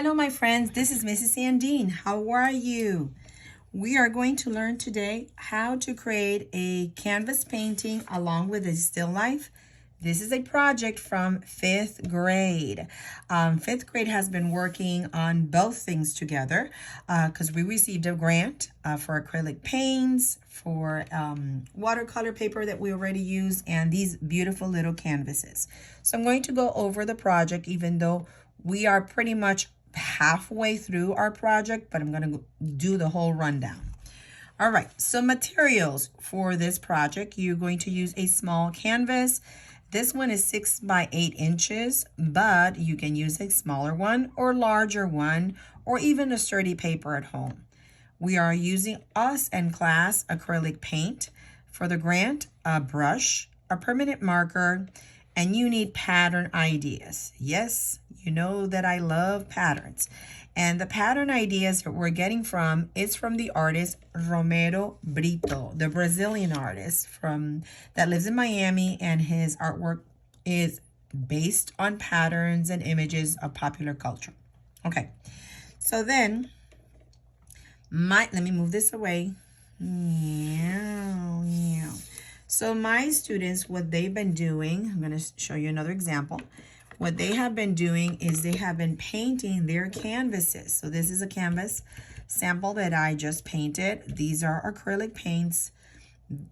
Hello, my friends. This is Mrs. Sandine. How are you? We are going to learn today how to create a canvas painting along with a still life. This is a project from 5th grade. 5th grade has been working on both things together because we received a grant for acrylic paints, for watercolor paper that we already use, and these beautiful little canvases. So I'm going to go over the project even though we are pretty much halfway through our project, but I'm going to do the whole rundown. All right, so materials for this project, you're going to use a small canvas. This one is 6 by 8 inches, but you can use a smaller one or larger one, or even a sturdy paper at home. We are using US and class acrylic paint. For the grant, a brush, a permanent marker, and you need pattern ideas. Yes, you know that I love patterns. And the pattern ideas that we're getting from is from the artist Romero Britto, the Brazilian artist that lives in Miami, and his artwork is based on patterns and images of popular culture. Okay, so then, let me move this away. Yeah. So my students, what they've been doing, I'm going to show you another example. What they have been doing is they have been painting their canvases. So this is a canvas sample that I just painted. These are acrylic paints.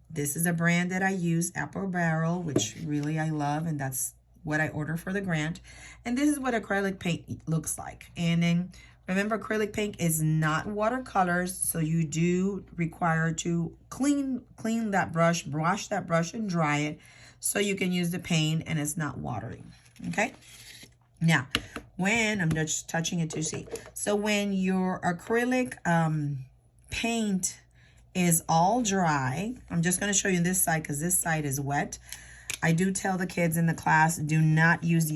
This is a brand that I use, Apple Barrel, which really I love, and that's what I order for the grant. And this is what acrylic paint looks like. And then remember, acrylic paint is not watercolors, so you do require to clean that brush, wash that brush and dry it so you can use the paint and it's not watering. Okay, now when I'm just touching it to see, so when your acrylic paint is all dry, I'm just going to show you this side because this side is wet. I do tell the kids in the class, do not use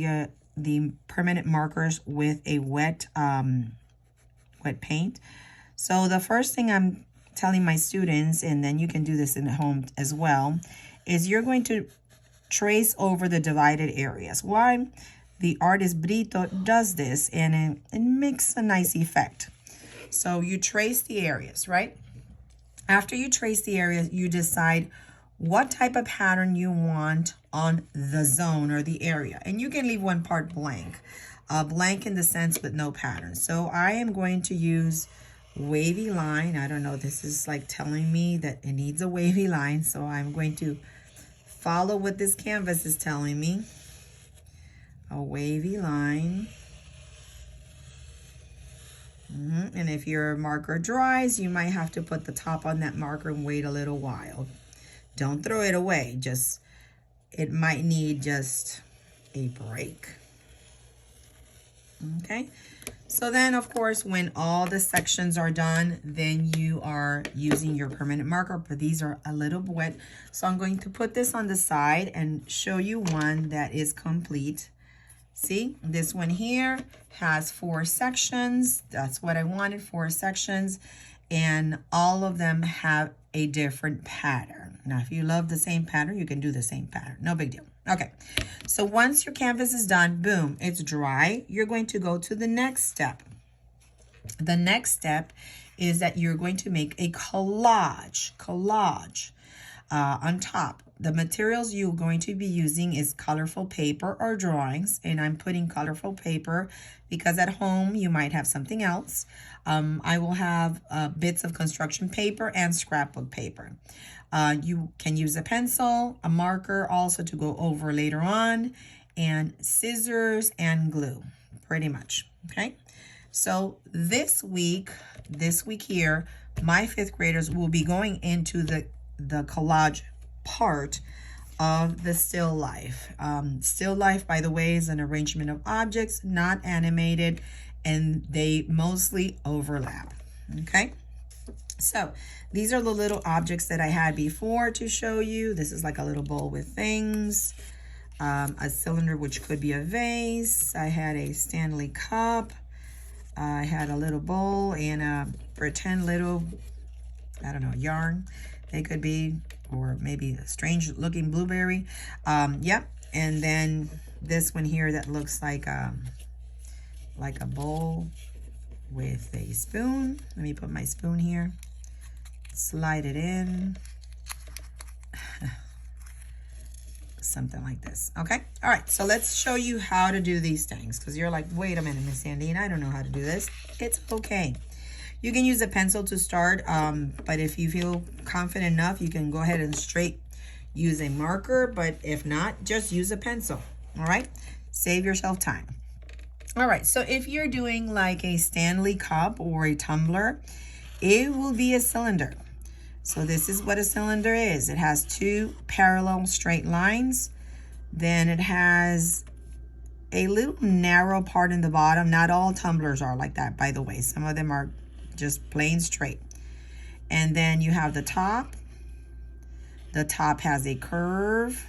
the permanent markers with a wet paint. So the first thing I'm telling my students, and then you can do this in home as well, is you're going to trace over the divided areas. Why? The artist Brito does this, and it makes a nice effect. So you trace the areas, right? After you trace the areas, you decide what type of pattern you want on the zone or the area. And you can leave one part blank. Blank in the sense with no pattern. So I am going to use wavy line. I don't know, this is like telling me that it needs a wavy line. So I'm going to follow what this canvas is telling me. A wavy line. And if your marker dries, you might have to put the top on that marker and wait a little while. Don't throw it away. It might need just a break. Okay, so then of course when all the sections are done, then you are using your permanent marker, but these are a little wet, so I'm going to put this on the side and show you one that is complete. See, this one here has 4 sections. That's what I wanted, 4 sections, and all of them have a different pattern. Now if you love the same pattern, you can do the same pattern, no big deal. Okay, so once your canvas is done, boom, it's dry, you're going to go to the next step. The next step is that you're going to make a collage on top. The materials you're going to be using is colorful paper or drawings, and I'm putting colorful paper because at home you might have something else. I will have bits of construction paper and scrapbook paper. You can use a pencil, a marker also to go over later on, and scissors and glue, pretty much. Okay, so this week here, my 5th graders will be going into the collage part of the still life. Still life, by the way, is an arrangement of objects, not animated, and they mostly overlap. Okay, so these are the little objects that I had before to show you. This is like a little bowl with things, a cylinder which could be a vase. I had a Stanley cup. I had a little bowl and a pretend little, I don't know, yarn. They could be, or maybe a strange looking blueberry. Yep. And then this one here that looks like like a bowl with a spoon. Let me put my spoon here. Slide it in. Something like this. Okay. All right. So let's show you how to do these things, because you're like, wait a minute, Miss Sandine, I don't know how to do this. It's okay. You can use a pencil to start, but if you feel confident enough, you can go ahead and straight use a marker, but if not, just use a pencil. All right. Save yourself time. All right. So if you're doing like a Stanley cup or a tumbler, it will be a cylinder. So this is what a cylinder is. It has two parallel straight lines. Then it has a little narrow part in the bottom. Not all tumblers are like that, by the way. Some of them are just plain straight. And then you have the top. The top has a curve.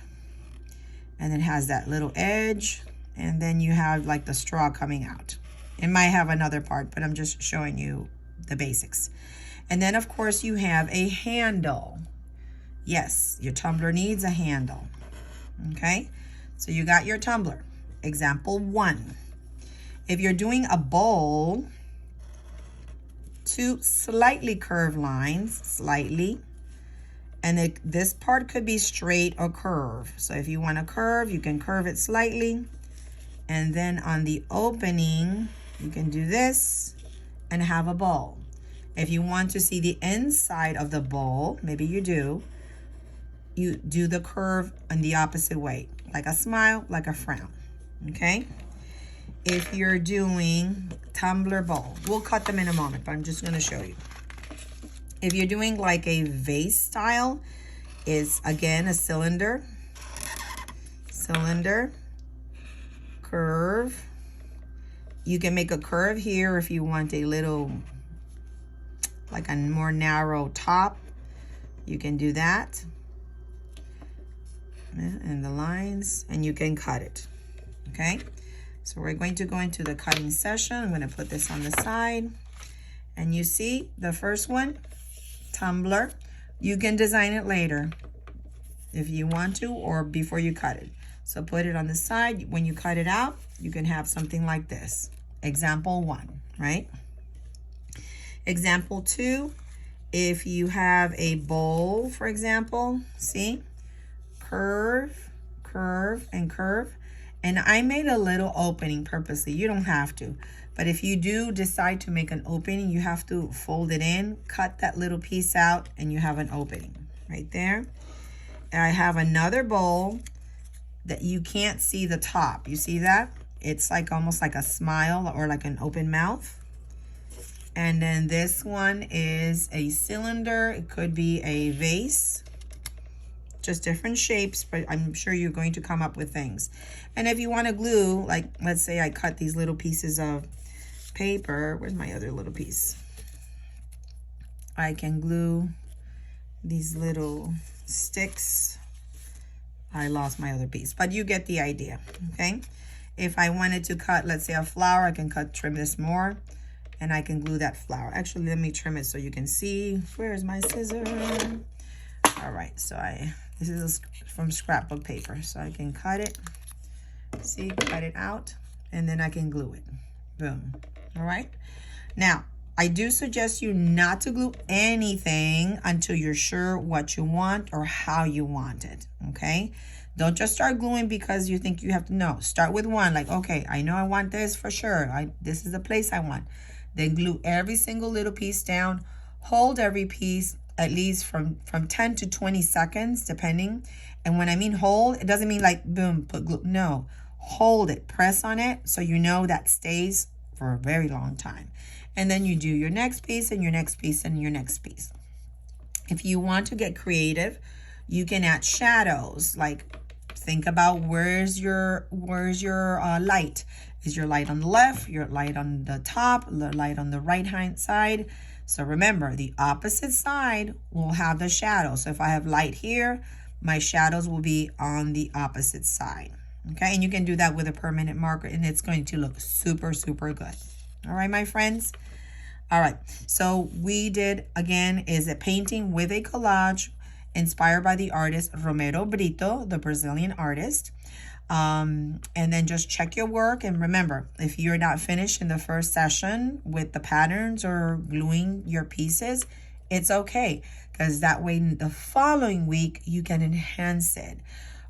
And it has that little edge. And then you have like the straw coming out. It might have another part, but I'm just showing you the basics. And then, of course, you have a handle. Yes, your tumbler needs a handle. Okay, so you got your tumbler. Example 1. If you're doing a bowl, two slightly curved lines, slightly. And this part could be straight or curve. So if you want to curve, you can curve it slightly. And then on the opening, you can do this and have a bowl. If you want to see the inside of the bowl, maybe you do the curve in the opposite way, like a smile, like a frown, okay? If you're doing tumbler bowl, we'll cut them in a moment, but I'm just gonna show you. If you're doing like a vase style, is again a cylinder, curve. You can make a curve here if you want a little, like a more narrow top. You can do that. And the lines, and you can cut it, okay? So we're going to go into the cutting session. I'm gonna put this on the side. And you see the first one, tumbler. You can design it later if you want to, or before you cut it. So put it on the side. When you cut it out, you can have something like this. Example 1, right? Example 2, if you have a bowl, for example, see? Curve, curve, and curve. And I made a little opening purposely. You don't have to. But if you do decide to make an opening, you have to fold it in, cut that little piece out, and you have an opening right there. And I have another bowl that you can't see the top. You see that? It's like almost like a smile or like an open mouth. And then this one is a cylinder. It could be a vase. Just different shapes, but I'm sure you're going to come up with things. And if you want to glue, like let's say I cut these little pieces of paper. Where's my other little piece? I can glue these little sticks. I lost my other piece, but you get the idea, okay? If I wanted to cut, let's say a flower, I can trim this more, and I can glue that flower. Actually, let me trim it so you can see. Where's my scissor? All right, so this is from scrapbook paper, so I can cut it. See, cut it out, and then I can glue it. Boom. All right. Now, I do suggest you not to glue anything until you're sure what you want or how you want it, okay? Don't just start gluing because you think you have to. No, start with one. Like, okay, I know I want this for sure. This is the place I want. Then glue every single little piece down. Hold every piece at least from 10 to 20 seconds, depending. And when I mean hold, it doesn't mean like, boom, put glue. No, hold it. Press on it so you know that stays for a very long time. And then you do your next piece and your next piece and your next piece. If you want to get creative, you can add shadows. Like, think about where's your light. Is your light on the left, your light on the top, the light on the right hand side? So remember, the opposite side will have the shadow. So if I have light here, my shadows will be on the opposite side. Okay, and you can do that with a permanent marker, and it's going to look super, super good. All right, my friends. All right, so we did, again, is a painting with a collage inspired by the artist Romero Britto, the Brazilian artist. And then just check your work. And remember, if you're not finished in the first session with the patterns or gluing your pieces, it's okay, because that way the following week you can enhance it.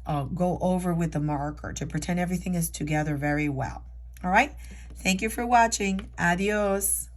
Go over with the marker to pretend everything is together very well. All right. Thank you for watching. Adios.